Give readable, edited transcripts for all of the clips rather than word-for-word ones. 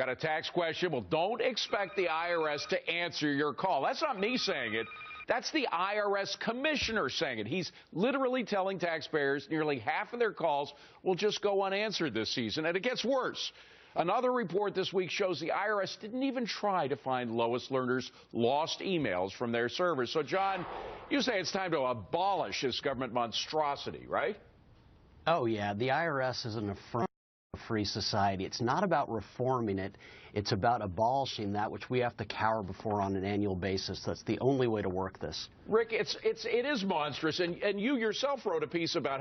Got a tax question? Well, don't expect the IRS to answer your call. That's not me saying it. That's the IRS commissioner saying it. He's literally telling taxpayers nearly half of their calls will just go unanswered this season, and it gets worse. Another report this week shows the IRS didn't even try to find Lois Lerner's lost emails from their servers. So, John, you say it's time to abolish this government monstrosity, right? Oh, yeah. The IRS is an affront to a free society. It's not about reforming it. It's about abolishing that which we have to cower before on an annual basis. That's the only way to work this. Rick, it is monstrous, and you yourself wrote a piece about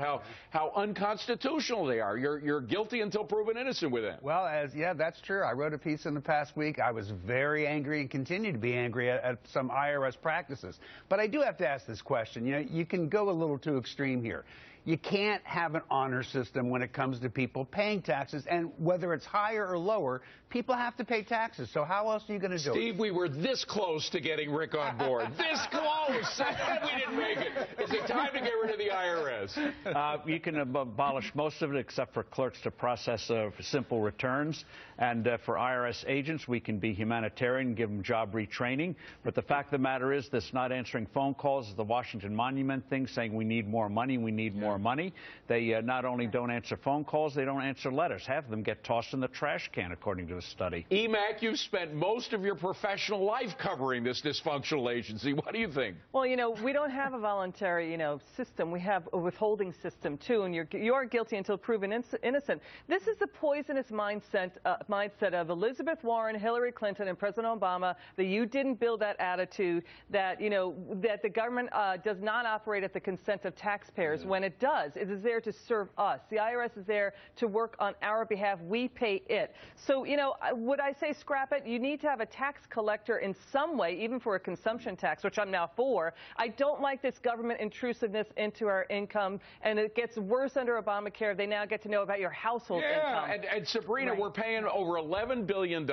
how unconstitutional they are. You're guilty until proven innocent with them. Well, yeah, that's true. I wrote a piece in the past week. I was very angry and continue to be angry at some IRS practices. But I do have to ask this question. You know, you can go a little too extreme here. You can't have an honor system when it comes to people paying taxes, and whether it's higher or lower, people have to pay taxes. So how else are you going to do it? Steve, we were this close to getting Rick on board. This close! We didn't make it. Is it time to get rid of the IRS? You can abolish most of it except for clerks to process simple returns. And for IRS agents, we can be humanitarian, give them job retraining. But the fact of the matter is this not answering phone calls is the Washington Monument thing, saying we need more money, we need more money. They not only don't answer phone calls, they don't answer letters. Half of them get tossed in the trash can, according to the study. EMAC, you've spent most of your professional life covering this dysfunctional agency. What do you think? Well, you know, we don't have a voluntary, system. We have a withholding system, too, and you're guilty until proven innocent. This is the poisonous mindset of Elizabeth Warren, Hillary Clinton, and President Obama, that you didn't build that attitude, that, that the government does not operate at the consent of taxpayers. When it does, it is there to serve us. The IRS is there to work on our behalf. We pay it. So, would I say scrap it? You need to have a tax collector in some way, even for a consumption tax, which I'm now for. I don't like this government intrusiveness into our income, and it gets worse under Obamacare. They now get to know about your household income. And Sabrina, right. We're paying over $11 billion.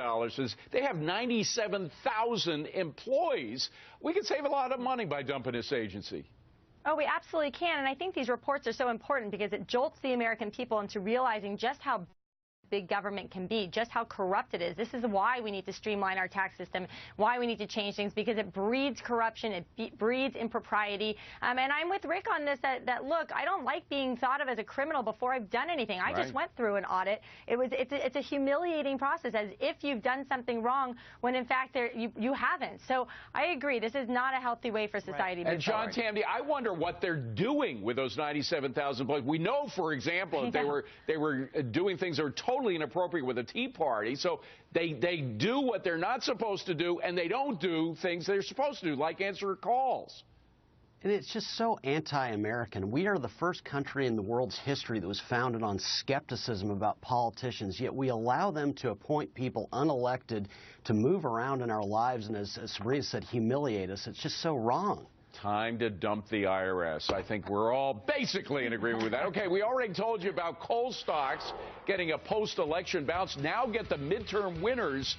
They have 97,000 employees. We could save a lot of money by dumping this agency. Oh, we absolutely can. And I think these reports are so important because it jolts the American people into realizing just how big government can be, just how corrupt it is. This is why we need to streamline our tax system, why we need to change things, because it breeds corruption, it breeds impropriety. And I'm with Rick on this, that look, I don't like being thought of as a criminal before I've done anything. I just went through an audit. It's a humiliating process, as if you've done something wrong when in fact you haven't. So I agree, this is not a healthy way for society to move forward. And John Tamdy, I wonder what they're doing with those 97,000 employees. We know, for example, that they were doing things that were totally inappropriate with the Tea Party. So they do what they're not supposed to do, and they don't do things they're supposed to do, like answer calls. And it's just so anti-American. We are the first country in the world's history that was founded on skepticism about politicians, yet we allow them to appoint people unelected to move around in our lives and, as Sabrina said, humiliate us. It's just so wrong. Time to dump the IRS. I think we're all basically in agreement with that. Okay, we already told you about coal stocks getting a post-election bounce. Now get the midterm winners